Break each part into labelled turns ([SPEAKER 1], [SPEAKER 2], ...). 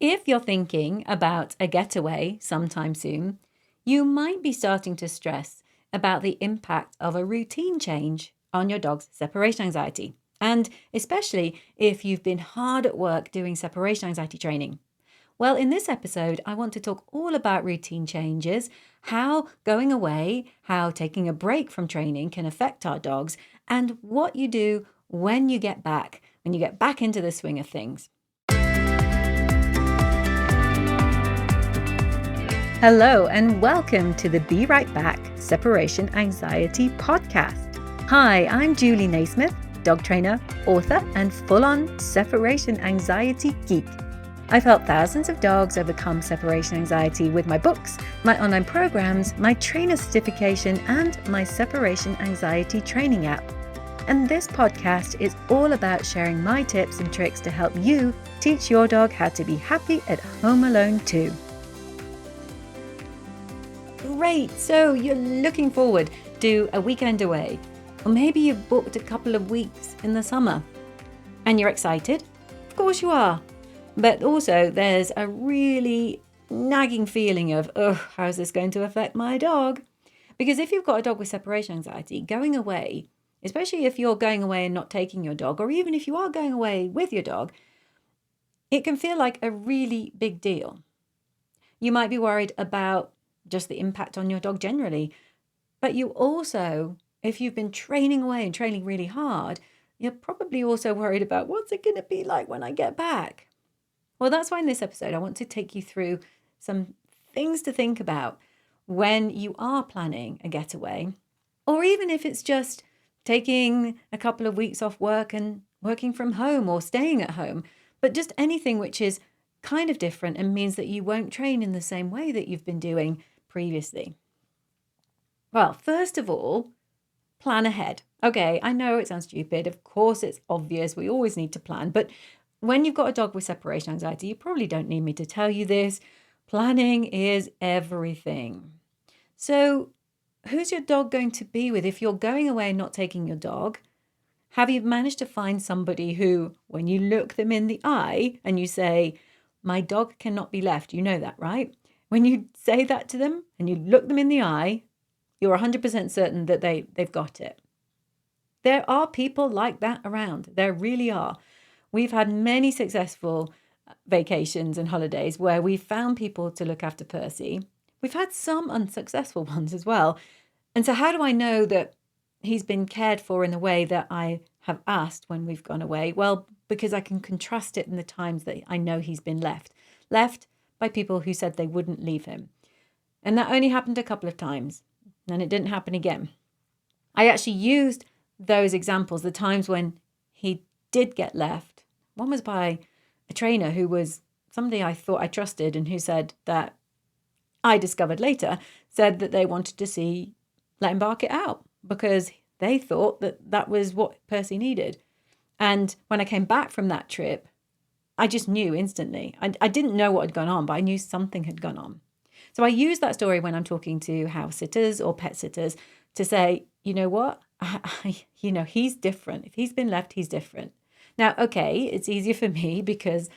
[SPEAKER 1] If you're thinking about a getaway sometime soon, you might be starting to stress about the impact of a routine change on your dog's separation anxiety, and especially if you've been hard at work doing separation anxiety training. Well, in this episode, I want to talk all about routine changes, how going away, how taking a break from training can affect our dogs, and what you do when you get back into the swing of things. Hello, and welcome to the Be Right Back Separation Anxiety Podcast. Hi, I'm Julie Naismith, dog trainer, author, and full-on separation anxiety geek. I've helped thousands of dogs overcome separation anxiety with my books, my online programs, my trainer certification, and my separation anxiety training app. And this podcast is all about sharing my tips and tricks to help you teach your dog how to be happy at home alone too. Great, so you're looking forward to a weekend away, or maybe you've booked a couple of weeks in the summer and you're excited. Of course you are, but also there's a really nagging feeling of, how's this going to affect my dog? Because if you've got a dog with separation anxiety, going away, especially if you're going away and not taking your dog, or even if you are going away with your dog, it can feel like a really big deal. You might be worried about just the impact on your dog generally. But you also, if you've been training away and training really hard, you're probably also worried about what's it going to be like when I get back. Well, that's why in this episode, I want to take you through some things to think about when you are planning a getaway, or even if it's just taking a couple of weeks off work and working from home or staying at home, but just anything which is kind of different and means that you won't train in the same way that you've been doing previously. Well, first of all, plan ahead. Okay, I know it sounds stupid. Of course, it's obvious. We always need to plan. But when you've got a dog with separation anxiety, you probably don't need me to tell you this. Planning is everything. So who's your dog going to be with? If you're going away and not taking your dog, have you managed to find somebody who, when you look them in the eye and you say, my dog cannot be left, you know that, right? When you say that to them and you look them in the eye, you're 100% certain that they've got it. There are people like that around. There really are. We've had many successful vacations and holidays where we've found people to look after Percy. We've had some unsuccessful ones as well. And so how do I know that he's been cared for in the way that I have asked when we've gone away? Well, because I can contrast it in the times that I know he's been left by people who said they wouldn't leave him. And that only happened a couple of times, and it didn't happen again. I actually used those examples, the times when he did get left. One was by a trainer who was somebody I thought I trusted and who said that I discovered later, said that they wanted to let him bark it out because they thought that that was what Percy needed. And when I came back from that trip, I just knew instantly. I didn't know what had gone on, but I knew something had gone on. So I use that story when I'm talking to house sitters or pet sitters to say, you know what? He's different. If he's been left, he's different. Now, okay, it's easier for me because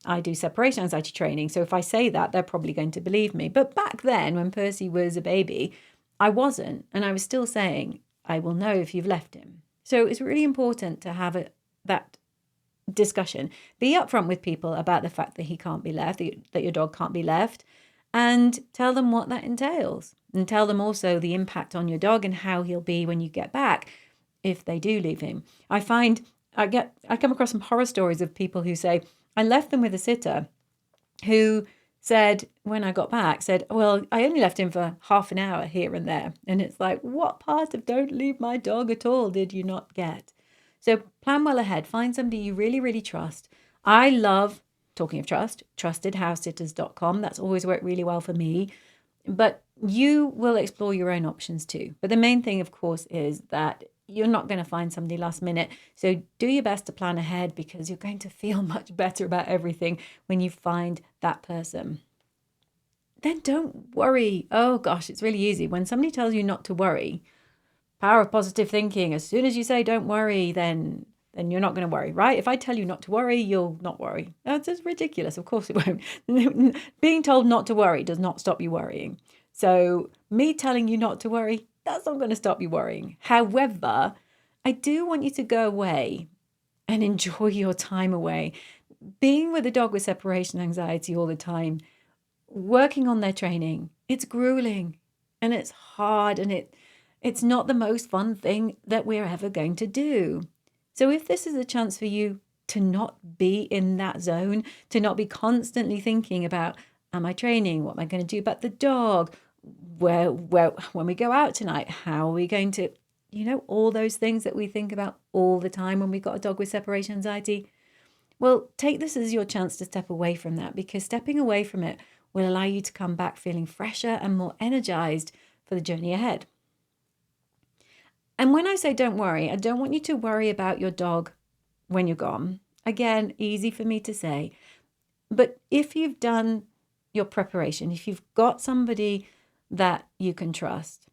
[SPEAKER 1] I do separation anxiety training. So if I say that, they're probably going to believe me. But back then, when Percy was a baby, I wasn't. And I was still saying, I will know if you've left him. So it's really important to have that discussion. Be upfront with people about the fact that he can't be left, that your dog can't be left, and tell them what that entails. And tell them also the impact on your dog and how he'll be when you get back if they do leave him. I come across some horror stories of people who say, I left them with a sitter who said, when I got back, well, I only left him for half an hour here and there. And it's like, what part of don't leave my dog at all did you not get? So plan well ahead. Find somebody you really, really trust. I love, talking of trust, trustedhousesitters.com. That's always worked really well for me. But you will explore your own options too. But the main thing, of course, is that you're not going to find somebody last minute. So do your best to plan ahead because you're going to feel much better about everything when you find that person. Then don't worry. Oh gosh, it's really easy. When somebody tells you not to worry, power of positive thinking, as soon as you say don't worry, then then you're not going to worry, right? If I tell you not to worry, you'll not worry. That's just ridiculous. Of course it won't. Being told not to worry does not stop you worrying. So me telling you not to worry, that's not going to stop you worrying. However, I do want you to go away and enjoy your time away. Being with a dog with separation anxiety all the time, working on their training, it's grueling and it's hard and it's not the most fun thing that we're ever going to do. So if this is a chance for you to not be in that zone, to not be constantly thinking about, am I training? What am I going to do about the dog? Where when we go out tonight, how are we going to, all those things that we think about all the time when we've got a dog with separation anxiety. Well, take this as your chance to step away from that, because stepping away from it will allow you to come back feeling fresher and more energized for the journey ahead. And when I say don't worry, I don't want you to worry about your dog when you're gone. Again, easy for me to say. But if you've done your preparation, if you've got somebody that you can trust,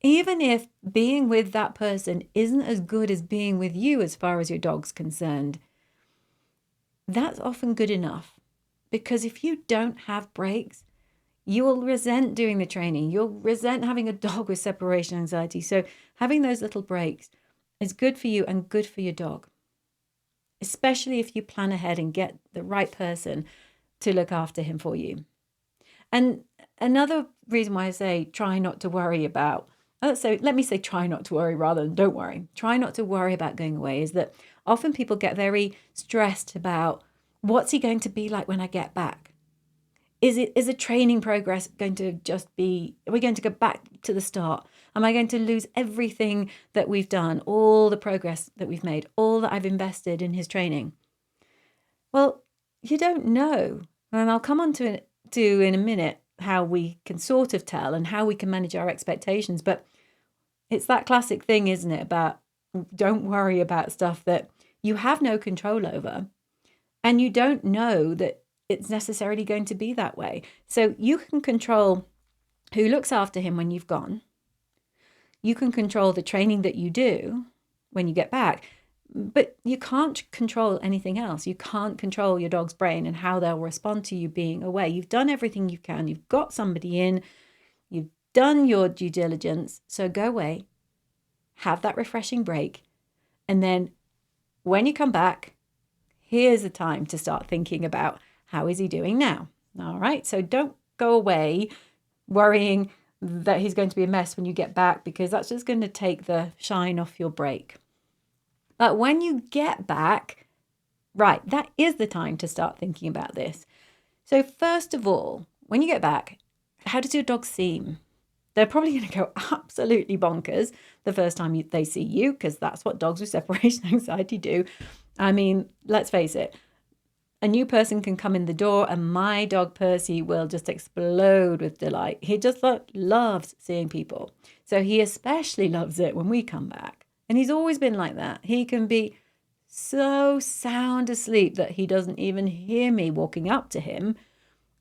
[SPEAKER 1] even if being with that person isn't as good as being with you as far as your dog's concerned, that's often good enough. Because if you don't have breaks, you will resent doing the training. You'll resent having a dog with separation anxiety. So having those little breaks is good for you and good for your dog, especially if you plan ahead and get the right person to look after him for you. And another reason why I say try not to worry about, so let me say try not to worry rather than don't worry. Try not to worry about going away is that often people get very stressed about what's he going to be like when I get back? Is a training progress going to just be, are we going to go back to the start? Am I going to lose everything that we've done, all the progress that we've made, all that I've invested in his training? Well, you don't know. And I'll come on to in a minute how we can sort of tell and how we can manage our expectations. But it's that classic thing, isn't it, about don't worry about stuff that you have no control over and you don't know that it's necessarily going to be that way. So you can control who looks after him when you've gone. You can control the training that you do when you get back, but you can't control anything else. You can't control your dog's brain and how they'll respond to you being away. You've done everything you can. You've got somebody in. You've done your due diligence. So go away, have that refreshing break, and then when you come back, here's the time to start thinking about how is he doing now? All right. So don't go away worrying that he's going to be a mess when you get back, because that's just going to take the shine off your break. But when you get back, right, that is the time to start thinking about this. So first of all, when you get back, how does your dog seem? They're probably going to go absolutely bonkers the first time they see you, because that's what dogs with separation anxiety do. I mean, let's face it. A new person can come in the door and my dog Percy will just explode with delight. He just loves seeing people. So he especially loves it when we come back. And he's always been like that. He can be so sound asleep that he doesn't even hear me walking up to him.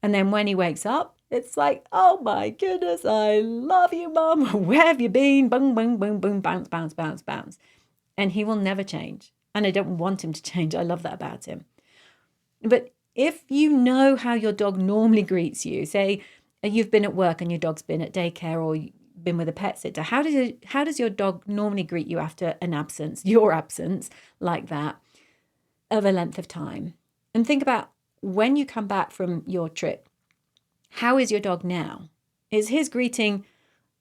[SPEAKER 1] And then when he wakes up, it's like, oh my goodness, I love you, Mum. Where have you been? Boom, boom, boom, boom, bounce, bounce, bounce, bounce. And he will never change. And I don't want him to change. I love that about him. But if you know how your dog normally greets you, say you've been at work and your dog's been at daycare or been with a pet sitter, how does your dog normally greet you after an absence, your absence like that, of a length of time? And think about when you come back from your trip, how is your dog now? Is his greeting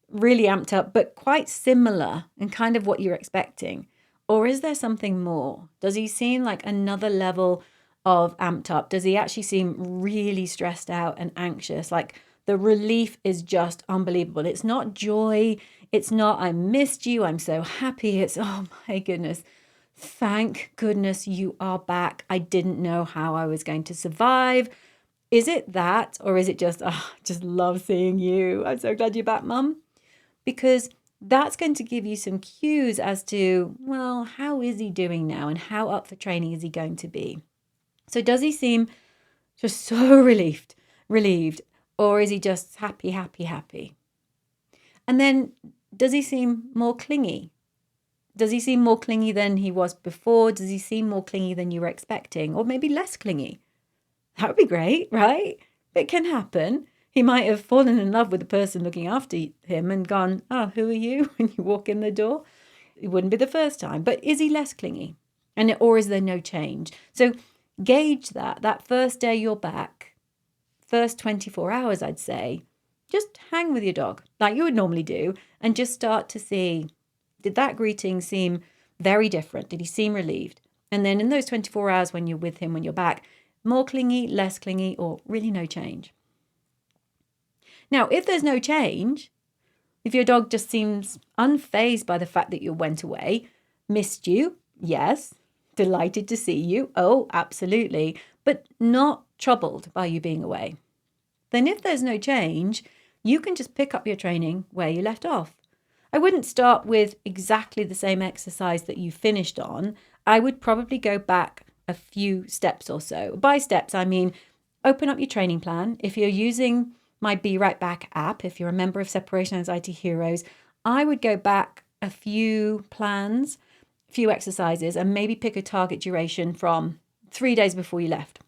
[SPEAKER 1] really amped up, but quite similar and kind of what you're expecting? Or is there something more? Does he seem like another level of amped up? Does he actually seem really stressed out and anxious? Like the relief is just unbelievable. It's not joy. It's not, I missed you, I'm so happy. It's, oh my goodness, thank goodness you are back. I didn't know how I was going to survive. Is it that, or is it just, oh, just love seeing you. I'm so glad you're back, Mum. Because that's going to give you some cues as to, well, how is he doing now and how up for training is he going to be? So does he seem just so relieved, or is he just happy, happy, happy? And then does he seem more clingy? Does he seem more clingy than he was before? Does he seem more clingy than you were expecting? Or maybe less clingy? That would be great, right? But it can happen. He might have fallen in love with the person looking after him and gone, oh, who are you? When you walk in the door. It wouldn't be the first time. But is he less clingy? Or is there no change? So gauge that first day you're back, first 24 hours, I'd say, just hang with your dog like you would normally do and just start to see, did that greeting seem very different? Did he seem relieved? And then in those 24 hours when you're with him, when you're back, more clingy, less clingy, or really no change. Now, if there's no change, if your dog just seems unfazed by the fact that you went away, missed you, yes, delighted to see you, oh, absolutely, but not troubled by you being away, then if there's no change, you can just pick up your training where you left off. I wouldn't start with exactly the same exercise that you finished on. I would probably go back a few steps or so. By steps, I mean, open up your training plan. If you're using my Be Right Back app, if you're a member of Separation Anxiety Heroes, I would go back a few plans, a few exercises, and maybe pick a target duration from 3 days before you left.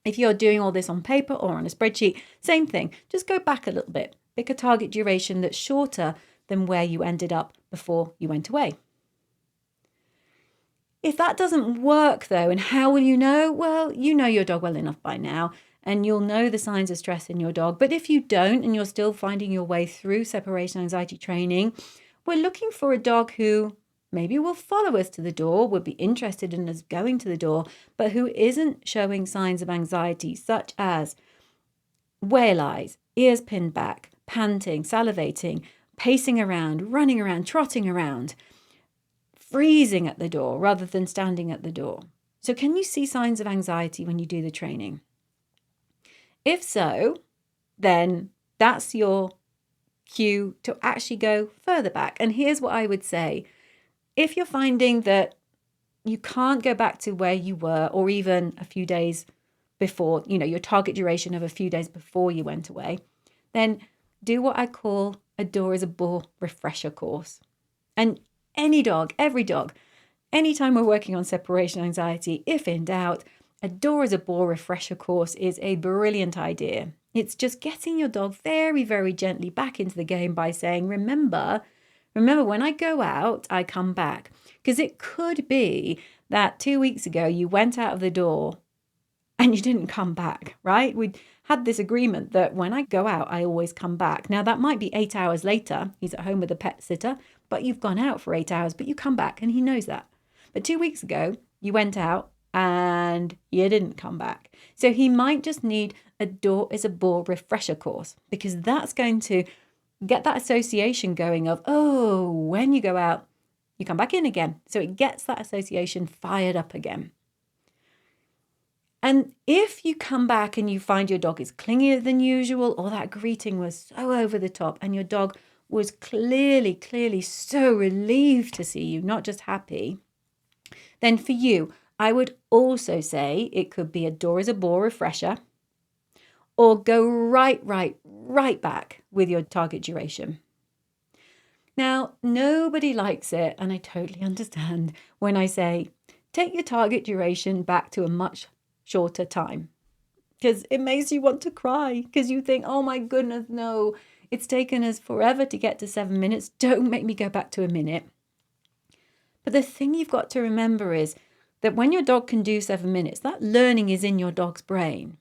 [SPEAKER 1] If you're doing all this on paper or on a spreadsheet, same thing. Just go back a little bit. Pick a target duration that's shorter than where you ended up before you went away. If that doesn't work though, and how will you know? Well, you know your dog well enough by now, and you'll know the signs of stress in your dog. But if you don't, and you're still finding your way through separation anxiety training, we're looking for a dog who maybe will follow us to the door, would be interested in us going to the door, but who isn't showing signs of anxiety, such as whale eyes, ears pinned back, panting, salivating, pacing around, running around, trotting around, freezing at the door rather than standing at the door. So can you see signs of anxiety when you do the training? If so, then that's your cue to actually go further back. And here's what I would say. If you're finding that you can't go back to where you were, or even a few days before, your target duration of a few days before you went away, then do what I call a door is a bore refresher course. And any dog, every dog, anytime we're working on separation anxiety, if in doubt, a door is a bore refresher course is a brilliant idea. It's just getting your dog very, very gently back into the game by saying, remember, when I go out, I come back. Because it could be that 2 weeks ago you went out of the door and you didn't come back, right? We had this agreement that when I go out, I always come back. Now, that might be 8 hours later. He's at home with a pet sitter, but you've gone out for 8 hours, but you come back and he knows that. But 2 weeks ago, you went out and you didn't come back. So he might just need a door is a bore refresher course, because that's going to get that association going of, oh, when you go out, you come back in again. So it gets that association fired up again. And if you come back and you find your dog is clingier than usual, or that greeting was so over the top and your dog was clearly so relieved to see you, not just happy, then for you, I would also say it could be a door is a bore refresher, or go right back with your target duration. Now, nobody likes it, and I totally understand when I say, take your target duration back to a much shorter time, because it makes you want to cry, because you think, oh my goodness, no, it's taken us forever to get to 7 minutes. Don't make me go back to a minute. But the thing you've got to remember is that when your dog can do 7 minutes, that learning is in your dog's brain.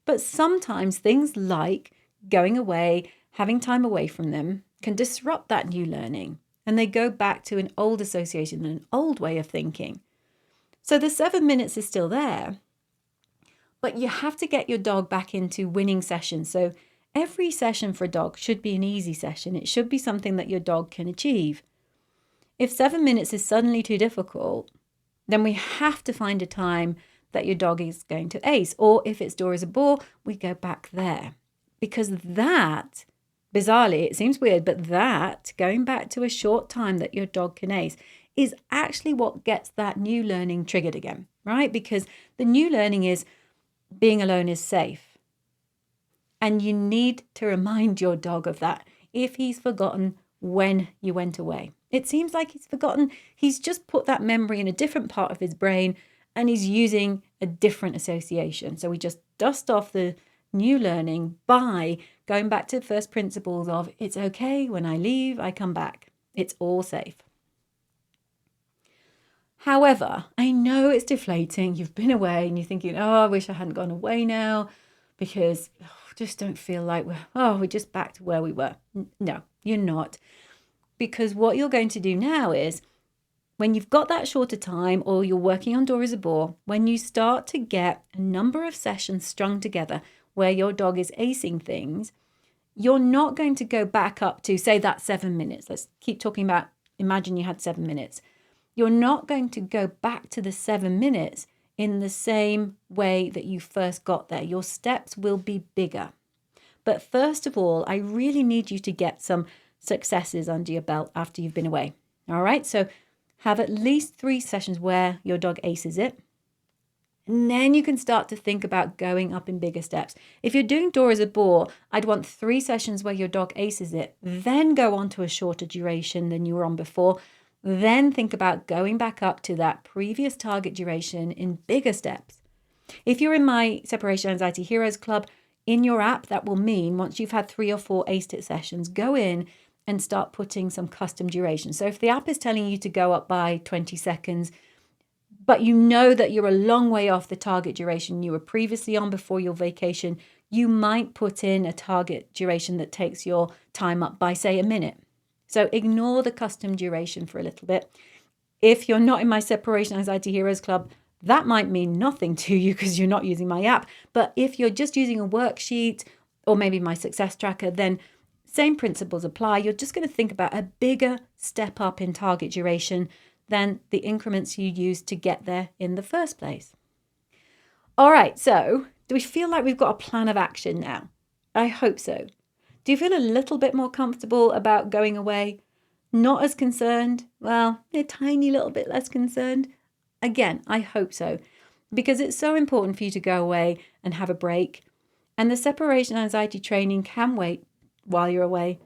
[SPEAKER 1] But sometimes things like going away, having time away from them, can disrupt that new learning, and they go back to an old association, an old way of thinking. So the 7 minutes is still there, but you have to get your dog back into winning sessions. So every session for a dog should be an easy session. It should be something that your dog can achieve. If 7 minutes is suddenly too difficult, then we have to find a time that your dog is going to ace. Or if it's door is a bore, we go back there. Because that, bizarrely, it seems weird, but that, going back to a short time that your dog can ace, is actually what gets that new learning triggered again, right? Because the new learning is being alone is safe. And you need to remind your dog of that. If he's forgotten when you went away. It seems like he's forgotten. He's just put that memory in a different part of his brain and he's using a different association. So we just dust off the new learning by going back to the first principles of it's okay when I leave, I come back. It's all safe. However, I know it's deflating. You've been away and you're thinking, oh, I wish I hadn't gone away now because just don't feel like we're just back to where we were. No, you're not. Because what you're going to do now is when you've got that shorter time or you're working on Dora Zabor, when you start to get a number of sessions strung together where your dog is acing things, you're not going to go back up to, say, that 7 minutes. Let's keep talking about, imagine you had 7 minutes. You're not going to go back to the 7 minutes in the same way that you first got there. Your steps will be bigger. But first of all, I really need you to get some successes under your belt after you've been away. All right, so have at least 3 sessions where your dog aces it. And then you can start to think about going up in bigger steps. If you're doing Dora Zabor, I'd want 3 sessions where your dog aces it, then go on to a shorter duration than you were on before. Then think about going back up to that previous target duration in bigger steps. If you're in my Separation Anxiety Heroes Club, in your app, that will mean once you've had 3 or 4 aced it sessions, go in and start putting some custom duration. So if the app is telling you to go up by 20 seconds, but you know that you're a long way off the target duration you were previously on before your vacation, you might put in a target duration that takes your time up by, say, a minute. So ignore the custom duration for a little bit. If you're not in my Separation Anxiety Heroes Club, that might mean nothing to you because you're not using my app. But if you're just using a worksheet or maybe my success tracker, then same principles apply. You're just going to think about a bigger step up in target duration than the increments you used to get there in the first place. All right, so do we feel like we've got a plan of action now? I hope so. Do you feel a little bit more comfortable about going away? Not as concerned? Well, a tiny little bit less concerned? Again, I hope so, because it's so important for you to go away and have a break. And the separation anxiety training can wait while you're away.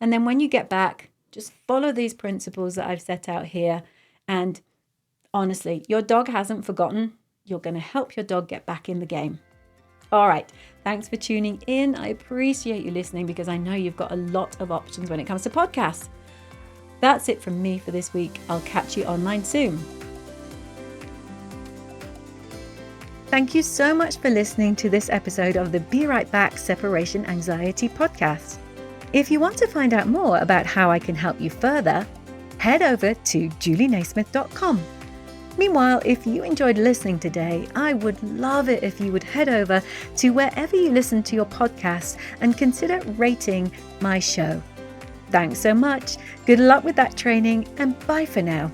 [SPEAKER 1] And then when you get back, just follow these principles that I've set out here. And honestly, your dog hasn't forgotten. You're going to help your dog get back in the game. All right. Thanks for tuning in. I appreciate you listening because I know you've got a lot of options when it comes to podcasts. That's it from me for this week. I'll catch you online soon. Thank you so much for listening to this episode of the Be Right Back Separation Anxiety podcast. If you want to find out more about how I can help you further, head over to julienaismith.com. Meanwhile, if you enjoyed listening today, I would love it if you would head over to wherever you listen to your podcast and consider rating my show. Thanks so much. Good luck with that training and bye for now.